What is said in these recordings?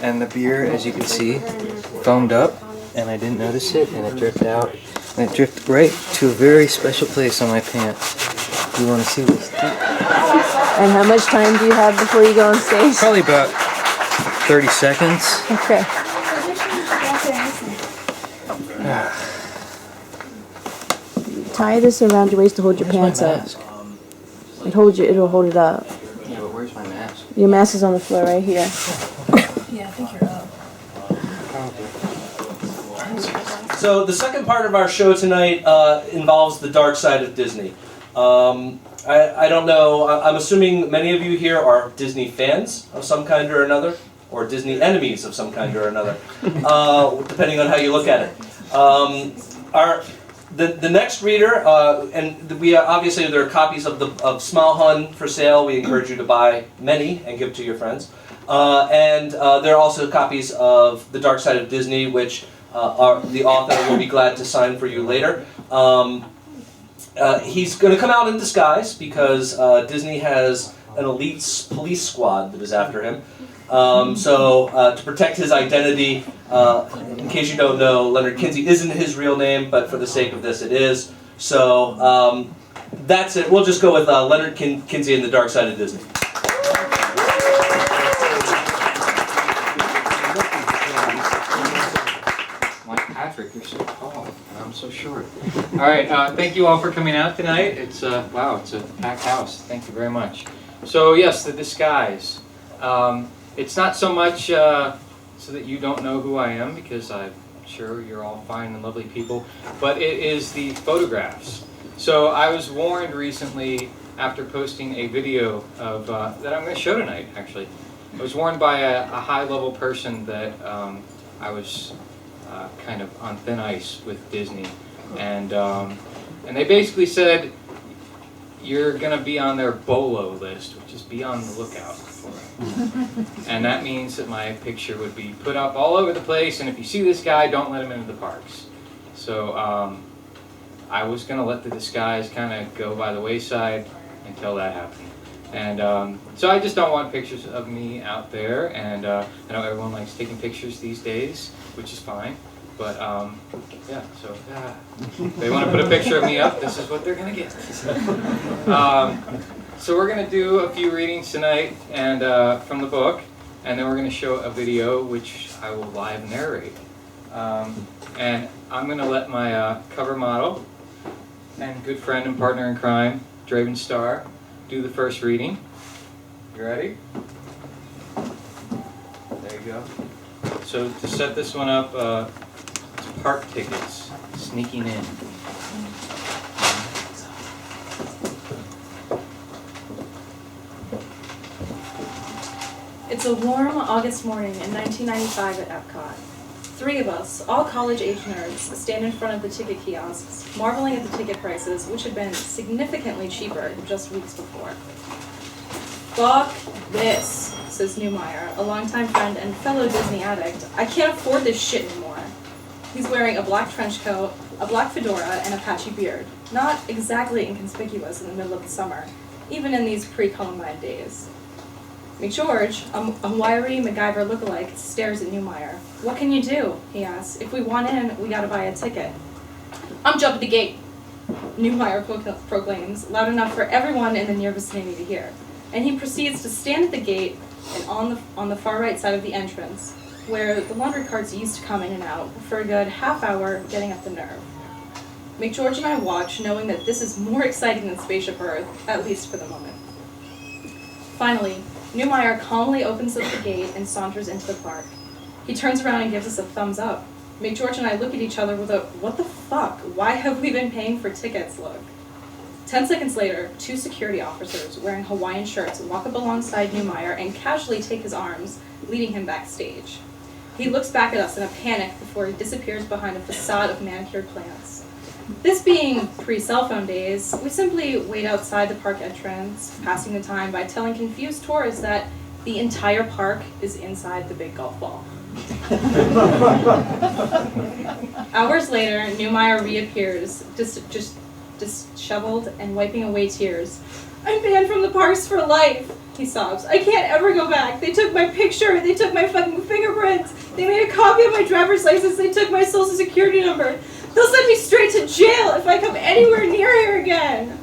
and the beer, as you can see, foamed up, and I didn't notice it, and it dripped out, and it dripped right to a very special place on my pants. You want to see this? And how much time do you have before you go on stage? Probably about 30 seconds. Okay. Tie this around your waist to hold your pants up. It'll hold it up. Yeah, but where's my mask? Your mask is on the floor right here. Yeah, I think you're up. So the second part of our show tonight involves the dark side of Disney. I don't know, I'm assuming many of you here are Disney fans of some kind or another, or Disney enemies of some kind or another, depending on how you look at it. The next reader, and we obviously there are copies of Smile Hun for sale. We encourage you to buy many and give to your friends. And there are also copies of The Dark Side of Disney, which the author will be glad to sign for you later. He's going to come out in disguise because Disney has an elite police squad that is after him. So to protect his identity, in case you don't know, Leonard Kinsey isn't his real name, but for the sake of this it is. So that's it. We'll just go with Leonard Kinsey and The Dark Side of Disney. Patrick, you're so tall, and I'm so short. All right, thank you all for coming out tonight. It's wow, it's a packed house. Thank you very much. So yes, the disguise. It's not so much so that you don't know who I am, because I'm sure you're all fine and lovely people, but it is the photographs. So I was warned recently after posting a video of that I'm going to show tonight. Actually, I was warned by a high-level person that I was kind of on thin ice with Disney, and they basically said you're going to be on their BOLO list, which is be on the lookout for it. And that means that my picture would be put up all over the place, and if you see this guy, don't let him into the parks. So I was going to let the disguise kind of go by the wayside until that happened. And so I just don't want pictures of me out there, and I know everyone likes taking pictures these days, which is fine, but yeah, so if they want to put a picture of me up, this is what they're going to get. So we're going to do a few readings tonight and from the book, and then we're going to show a video which I will live narrate. And I'm going to let my cover model and good friend and partner in crime, Draven Star, do the first reading. You ready? There you go. So to set this one up, it's park tickets, sneaking in. It's a warm August morning in 1995 at Epcot. Three of us, all college-age nerds, stand in front of the ticket kiosks, marveling at the ticket prices, which had been significantly cheaper just weeks before. "Fuck this," says Newmeyer, a longtime friend and fellow Disney addict. "I can't afford this shit anymore." He's wearing a black trench coat, a black fedora, and a patchy beard. Not exactly inconspicuous in the middle of the summer, even in these pre-Columbine days. McGeorge, a wiry MacGyver lookalike, stares at Newmeyer. "What can you do?" he asks. "If we want in, we gotta buy a ticket." "I'm jumping the gate," Newmeyer proclaims, loud enough for everyone in the near vicinity to hear. And he proceeds to stand at the gate and on the far right side of the entrance, where the laundry carts used to come in and out, for a good half hour, getting up the nerve. McGeorge and I watch, knowing that this is more exciting than Spaceship Earth, at least for the moment. Finally, Newmeyer calmly opens up the gate and saunters into the park. He turns around and gives us a thumbs up. McGeorge and I look at each other with a, "What the fuck? Why have we been paying for tickets?" look. 10 seconds later, two security officers wearing Hawaiian shirts walk up alongside Newmeyer and casually take his arms, leading him backstage. He looks back at us in a panic before he disappears behind a facade of manicured plants. This being pre-cell phone days, we simply wait outside the park entrance, passing the time by telling confused tourists that the entire park is inside the big golf ball. Hours later, Newmeyer reappears, disheveled and wiping away tears. "I'm banned from the parks for life. He sobs. I can't ever go back. They took my picture. They took my fucking fingerprints. They made a copy of my driver's license. They took my social security number. They'll send me straight to jail if I come anywhere near here again.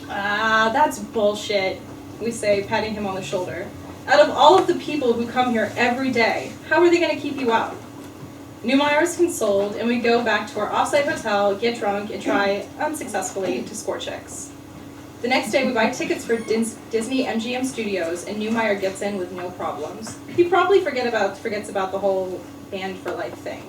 Ah, that's bullshit, we say, patting him on the shoulder. Out of all of the people who come here every day, how are they going to keep you out? Newmeyer is consoled, and we go back to our offsite hotel, get drunk, and try, unsuccessfully, to score chicks. The next day, we buy tickets for Disney MGM Studios, and Newmeyer gets in with no problems. He probably forgets about the whole Banned for Life thing.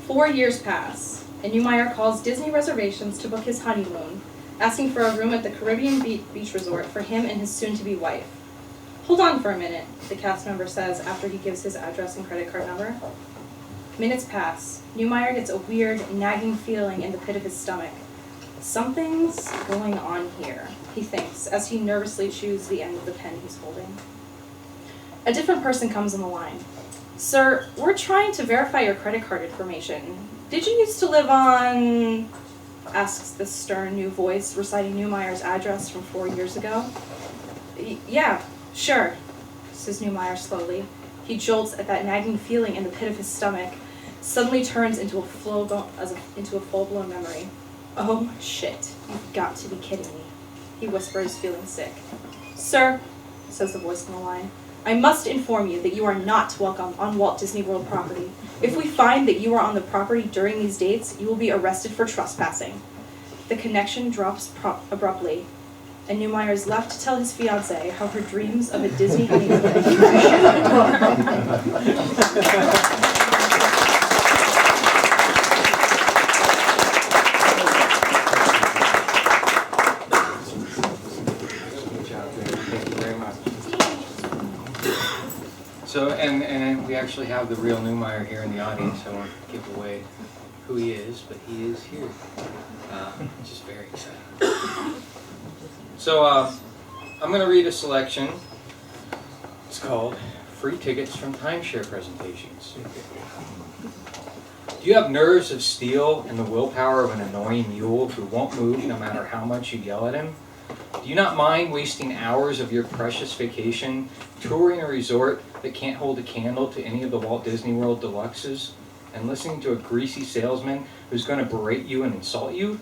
4 years pass, and Newmeyer calls Disney Reservations to book his honeymoon, asking for a room at the Caribbean Beach Resort for him and his soon-to-be wife. Hold on for a minute, the cast member says after he gives his address and credit card number. Minutes pass. Newmeyer gets a weird, nagging feeling in the pit of his stomach. Something's going on here, he thinks, as he nervously chews the end of the pen he's holding. A different person comes on the line. Sir, we're trying to verify your credit card information. Did you used to live on... asks the stern new voice, reciting Newmeyer's address from 4 years ago. Yeah, sure, says Newmeyer slowly. He jolts at that nagging feeling in the pit of his stomach, suddenly turns into a full-blown memory. Oh, shit, you've got to be kidding me, he whispers, feeling sick. Sir, says the voice on the line, I must inform you that you are not welcome on Walt Disney World property. If we find that you are on the property during these dates, you will be arrested for trespassing. The connection drops abruptly, and Newmeyer is left to tell his fiancée how her dreams of a Disney honeymoon So, and we actually have the real Newmeyer here in the audience. I won't give away who he is, but he is here, which is very exciting. So, I'm going to read a selection. It's called Free Tickets from Timeshare Presentations. Do you have nerves of steel and the willpower of an annoying mule who won't move no matter how much you yell at him? Do you not mind wasting hours of your precious vacation touring a resort that can't hold a candle to any of the Walt Disney World Deluxes and listening to a greasy salesman who's going to berate you and insult you?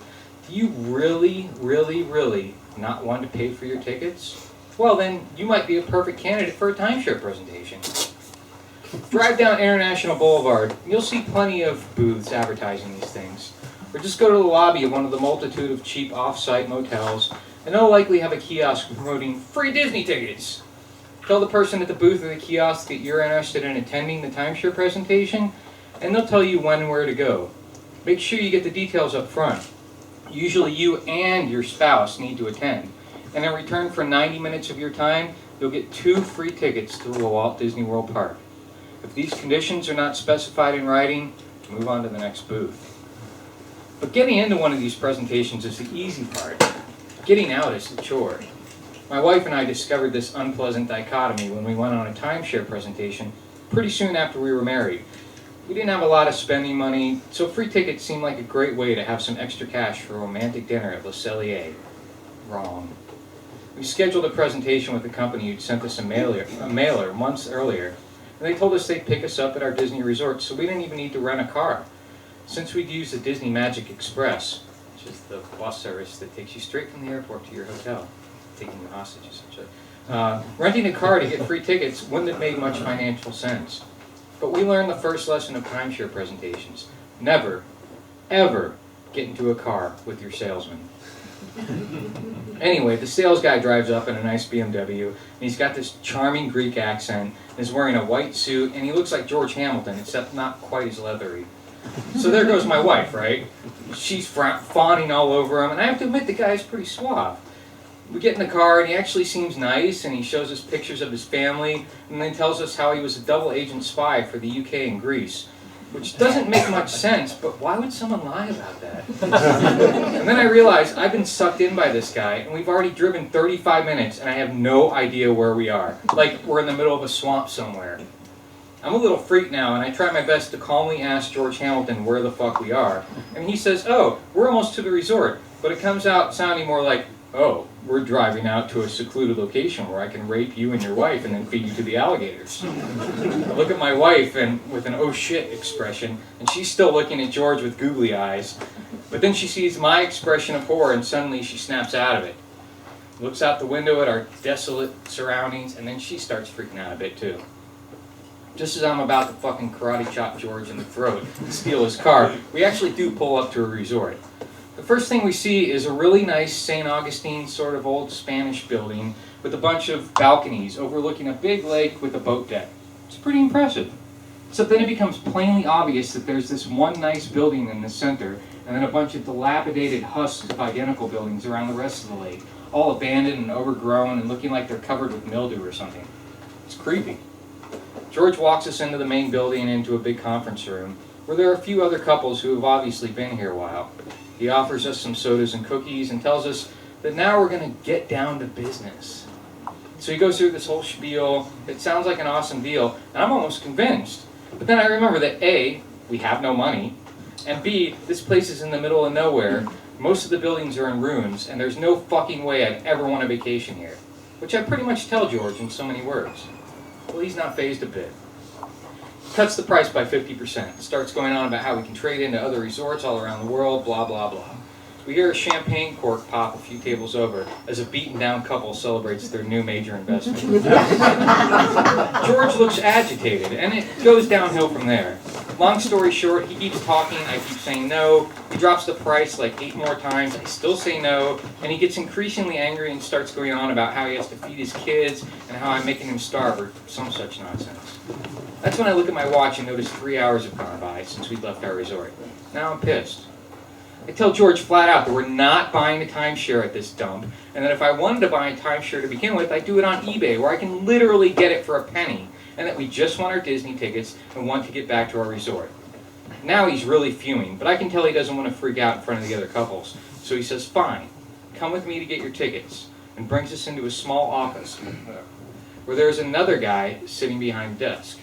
Do you really, really, really not want to pay for your tickets? Well, then you might be a perfect candidate for a timeshare presentation. Drive down International Boulevard. You'll see plenty of booths advertising these things. Or just go to the lobby of one of the multitude of cheap off-site motels, and they'll likely have a kiosk promoting free Disney tickets. Tell the person at the booth or the kiosk that you're interested in attending the timeshare presentation, and they'll tell you when and where to go. Make sure you get the details up front. Usually you and your spouse need to attend. And in return for 90 minutes of your time, you'll get 2 free tickets to the Walt Disney World Park. If these conditions are not specified in writing, move on to the next booth. But getting into one of these presentations is the easy part. Getting out is the chore. My wife and I discovered this unpleasant dichotomy when we went on a timeshare presentation pretty soon after we were married. We didn't have a lot of spending money, so free tickets seemed like a great way to have some extra cash for a romantic dinner at Le Cellier. Wrong. We scheduled a presentation with the company who'd sent us a mailer months earlier, and they told us they'd pick us up at our Disney resort, so we didn't even need to rent a car. Since we'd used the Disney Magic Express, which is the bus service that takes you straight from the airport to your hotel, taking you hostage essentially, renting a car to get free tickets wouldn't have made much financial sense. But we learned the first lesson of timeshare presentations. Never, ever get into a car with your salesman. Anyway, the sales guy drives up in a nice BMW, and he's got this charming Greek accent, and is wearing a white suit, and he looks like George Hamilton, except not quite as leathery. So there goes my wife, right? She's fawning all over him, and I have to admit the guy's pretty suave. We get in the car, and he actually seems nice, and he shows us pictures of his family, and then tells us how he was a double agent spy for the UK and Greece, which doesn't make much sense, but why would someone lie about that? And then I realize I've been sucked in by this guy, and we've already driven 35 minutes, and I have no idea where we are. Like we're in the middle of a swamp somewhere. I'm a little freaked now, and I try my best to calmly ask George Hamilton where the fuck we are. And he says, oh, we're almost to the resort, but it comes out sounding more like, Oh, we're driving out to a secluded location where I can rape you and your wife and then feed you to the alligators. I look at my wife and with an oh shit expression, and she's still looking at George with googly eyes. But then she sees my expression of horror and suddenly she snaps out of it. Looks out the window at our desolate surroundings, and then she starts freaking out a bit too. Just as I'm about to fucking karate chop George in the throat and steal his car, we actually do pull up to a resort. The first thing we see is a really nice St. Augustine sort of old Spanish building with a bunch of balconies overlooking a big lake with a boat deck. It's pretty impressive. So then it becomes plainly obvious that there's this one nice building in the center and then a bunch of dilapidated husks of identical buildings around the rest of the lake, all abandoned and overgrown and looking like they're covered with mildew or something. It's creepy. George walks us into the main building and into a big conference room where there are a few other couples who have obviously been here a while. He offers us some sodas and cookies and tells us that now we're going to get down to business. So he goes through this whole spiel. It sounds like an awesome deal, and I'm almost convinced. But then I remember that A, we have no money, and B, this place is in the middle of nowhere. Most of the buildings are in ruins, and there's no fucking way I'd ever want a vacation here. Which I pretty much tell George in so many words. Well, he's not fazed a bit. He cuts the price by 50%. Starts going on about how we can trade into other resorts all around the world, blah, blah, blah. We hear a champagne cork pop a few tables over as a beaten-down couple celebrates their new major investment. George looks agitated, and it goes downhill from there. Long story short, he keeps talking, I keep saying no. He drops the price like 8 more times, I still say no, and he gets increasingly angry and starts going on about how he has to feed his kids and how I'm making him starve or some such nonsense. That's when I look at my watch and notice 3 hours have gone by since we left our resort. Now I'm pissed. I tell George flat out that we're not buying a timeshare at this dump, and that if I wanted to buy a timeshare to begin with, I'd do it on eBay, where I can literally get it for a penny, and that we just want our Disney tickets and want to get back to our resort. Now he's really fuming, but I can tell he doesn't want to freak out in front of the other couples, so he says, fine, come with me to get your tickets, and brings us into a small office, where there's another guy sitting behind a desk.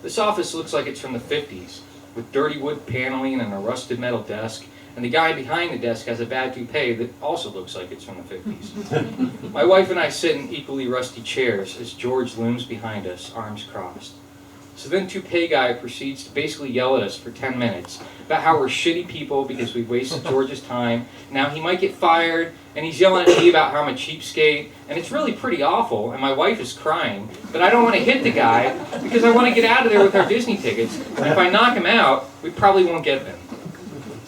This office looks like it's from the 50s, with dirty wood paneling and a rusted metal desk, and the guy behind the desk has a bad toupee that also looks like it's from the 50s. My wife and I sit in equally rusty chairs as George looms behind us, arms crossed. So then toupee guy proceeds to basically yell at us for 10 minutes about how we're shitty people because we've wasted George's time. Now he might get fired, and he's yelling at me about how I'm a cheapskate, and it's really pretty awful, and my wife is crying, but I don't want to hit the guy because I want to get out of there with our Disney tickets, and if I knock him out, we probably won't get them.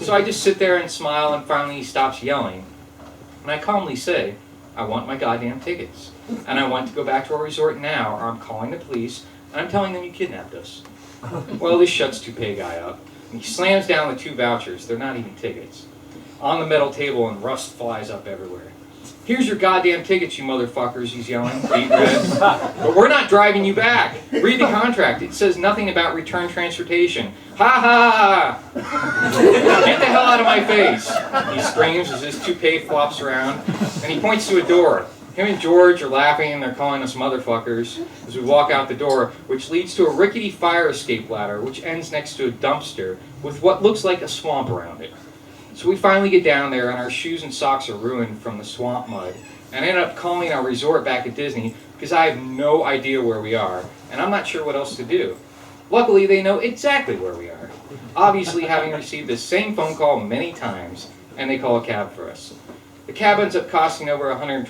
So I just sit there and smile, and finally he stops yelling, and I calmly say, I want my goddamn tickets, and I want to go back to our resort now, or I'm calling the police, and I'm telling them you kidnapped us. Well, this shuts toupee guy up, and he slams down the 2 vouchers, they're not even tickets, on the metal table, and rust flies up everywhere. Here's your goddamn tickets, you motherfuckers, he's yelling, beat red. But we're not driving you back. Read the contract. It says nothing about return transportation. Ha ha ha! Get the hell out of my face! He screams as his toupee flops around, and he points to a door. Him and George are laughing, and they're calling us motherfuckers as we walk out the door, which leads to a rickety fire escape ladder, which ends next to a dumpster with what looks like a swamp around it. So we finally get down there, and our shoes and socks are ruined from the swamp mud, and I end up calling our resort back at Disney because I have no idea where we are, and I'm not sure what else to do. Luckily, they know exactly where we are, obviously having received the same phone call many times, and they call a cab for us. The cab ends up costing over $120,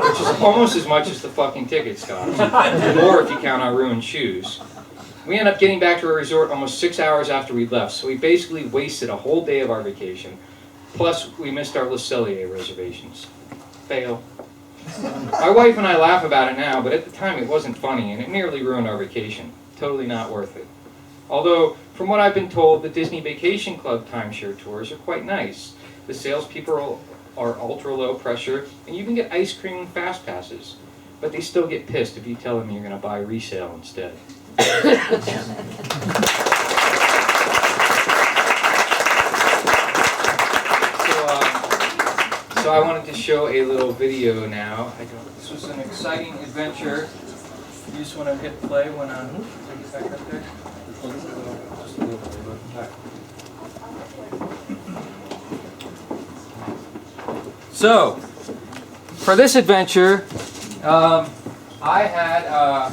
which is almost as much as the fucking tickets cost, more if you count our ruined shoes. We end up getting back to our resort almost 6 hours after we left, so we basically wasted a whole day of our vacation. Plus, we missed our Le Cellier reservations. Fail. My wife and I laugh about it now, but at the time it wasn't funny, and it nearly ruined our vacation. Totally not worth it. Although, from what I've been told, the Disney Vacation Club timeshare tours are quite nice. The salespeople are ultra low pressure, and you can get ice cream and fast passes. But they still get pissed if you tell them you're going to buy resale instead. So I wanted to show a little video now. This was an exciting adventure. You just want to hit play when take it back up there? Just a little bit. So, for this adventure, I had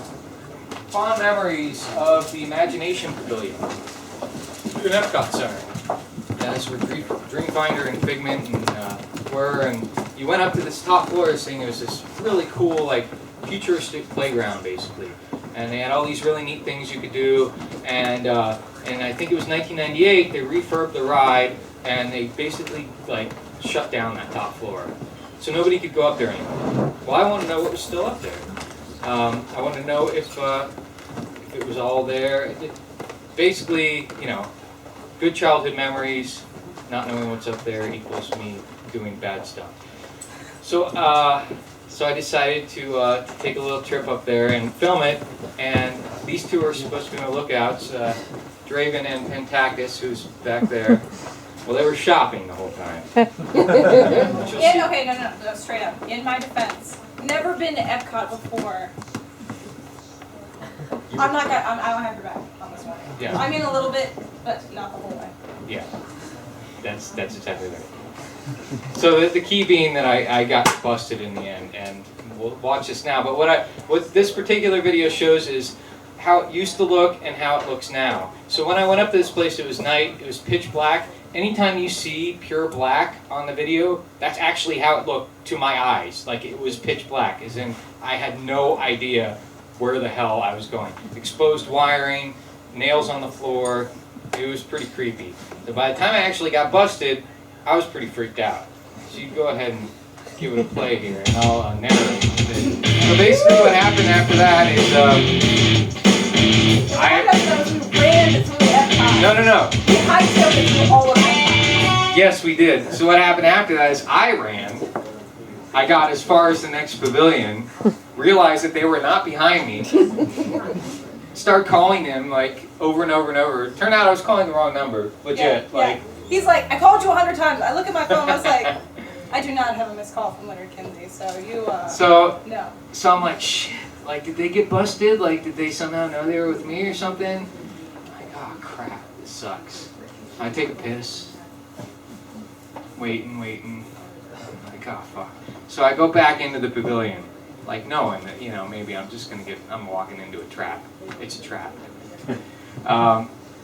fond memories of the Imagination Pavilion in Epcot Center. And that's where Dreamfinder and Figment and were, and you went up to this top floor of this thing. It was this really cool, like, futuristic playground, basically. And they had all these really neat things you could do. And I think it was 1998, they refurbed the ride, and they basically, like, shut down that top floor. So nobody could go up there anymore. Well, I want to know what was still up there. I want to know if it was all there. Basically, you know, good childhood memories, not knowing what's up there equals me doing bad stuff. So, so I decided to take a little trip up there and film it. And these two are supposed to be my lookouts, Draven and Pentakis, who's back there. Well, they were shopping the whole time. Okay, no, straight up. In my defense, never been to Epcot before. I don't have your back on this one. Yeah. I mean a little bit, but not the whole way. Yeah, that's exactly right. So the key being that I got busted in the end, and we'll watch this now. But what this particular video shows is how it used to look and how it looks now. So when I went up to this place, it was night, it was pitch black. Anytime you see pure black on the video, that's actually how it looked to my eyes. Like, it was pitch black, as in I had no idea where the hell I was going. Exposed wiring, nails on the floor, it was pretty creepy. So by the time I actually got busted, I was pretty freaked out. So you go ahead and give it a play here, and I'll narrate it. So basically what happened after that is, We ran through Epcot. No. We hightailed it through all of Epcot. Yes, we did. So what happened after that is I ran. I got as far as the next pavilion, realized that they were not behind me, started calling them like over and over and over. Turned out I was calling the wrong number, legit. Yeah. He's like, I called you 100 times. I look at my phone, I was like, I do not have a missed call from Leonard Kinsey, so you, no. So I'm like, shit, like, did they get busted? Like, did they somehow know they were with me or something? I'm like, oh crap, this sucks. I take a piss, waiting. I'm like, oh fuck. So I go back into the pavilion, like knowing that, you know, maybe I'm walking into a trap. It's a trap.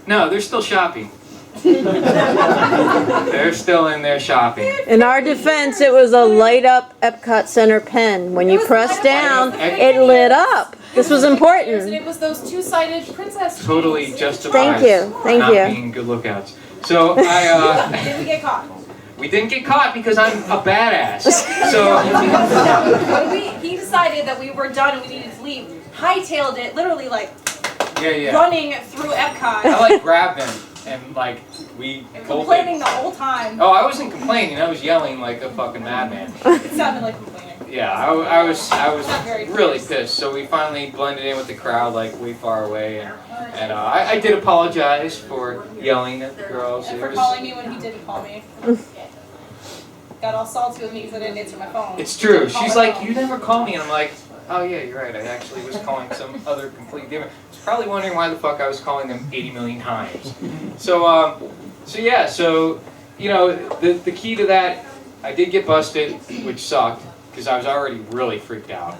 No, they're still shopping. They're still in there shopping. In our defense, it was a light up Epcot Center pen. When you pressed down, it lit up. This was And important. it was those two-sided princess Totally chains. justified. Thank not you. being good lookouts. So Did we get caught? we didn't get caught because I'm a badass. So When he decided that we were done and we needed to leave, hightailed it, literally like yeah. running through Epcot. I like grabbed them and like we and bolted. complaining the whole time. Oh, I wasn't complaining. I was yelling like a fucking madman. It sounded like complaining. Yeah, I was Not very really fierce. pissed. So we finally blended in with the crowd like way far away, and I did apologize for yelling at the girls. And It for was- calling me when he didn't call me. Got all salty with me because I didn't answer my phone. It's true. Didn't call She's my like, phone. you never call me. And I'm like, oh yeah, you're right. I actually was calling some other complete different. I was probably wondering why the fuck I was calling them 80 million times. So you know, the key to that, I did get busted, which sucked because I was already really freaked out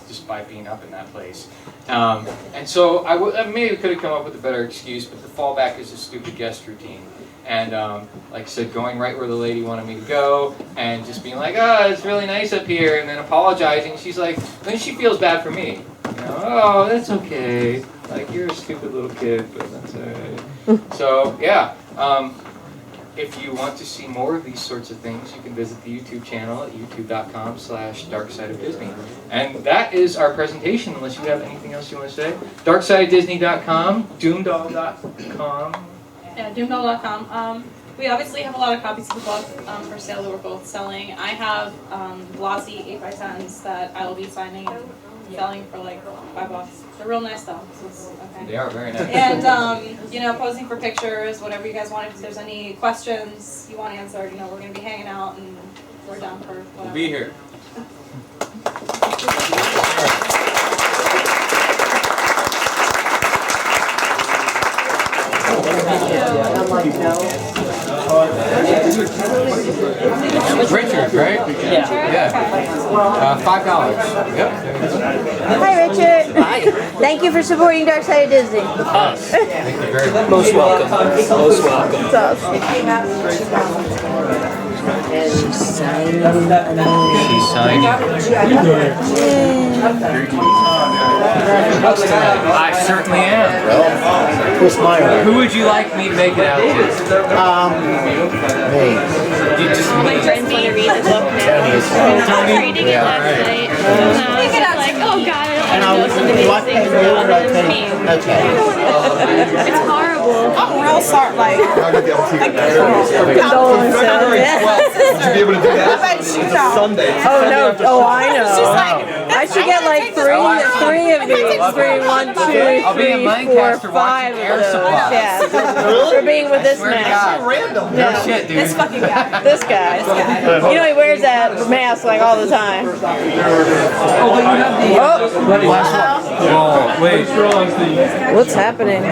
just by being up in that place. And so I maybe could have come up with a better excuse, but the fallback is a stupid guest routine. And like I said, going right where the lady wanted me to go, and just being like, oh, it's really nice up here, and then apologizing. She's like, then she feels bad for me. You know, oh, that's okay. Like, you're a stupid little kid, but that's alright. So, yeah. If you want to see more of these sorts of things, you can visit the YouTube channel at youtube.com/darksideofdisney. And that is our presentation, unless you have anything else you want to say. darksideofdisney.com, doomdoll.com. Yeah, doomdoll.com. We obviously have a lot of copies of the book for sale that we're both selling. I have glossy 8x10s that I will be signing and selling for like $5. They're real nice though. So it's okay. They are very nice. And you know, posing for pictures, whatever you guys want. If there's any questions you want answered, you know, we're gonna be hanging out and we're down for whatever. We'll be here. I'm like, no. Rich $5. Yep. Hi, Richard. Hi. Thank you for supporting Dark Side of Disney. Us. Thank you very much. Most welcome. Most welcome. It's awesome. She's signing. She's signing. I certainly am. Chris Meyer. Who would you like me to make it out to? Me. You just All my friends want to read the book now. I was reading it last night. And I was just like, oh god, I don't want to listen to these things about me. Okay. It's horrible. We're all start like Condolences. Yeah. Would you be able to do that? Sunday. Oh no! Oh, I know. It's just like, I should get like three of these. 3, 1, 2, I'll be in 3, 4, Lancaster 5 watching of Air those. Supply. Yeah. For being with this Swear to man. God. Random. No shit, dude. This fucking guy. This guy. You know he wears that mask like all the time. Oh, wait. What's happening?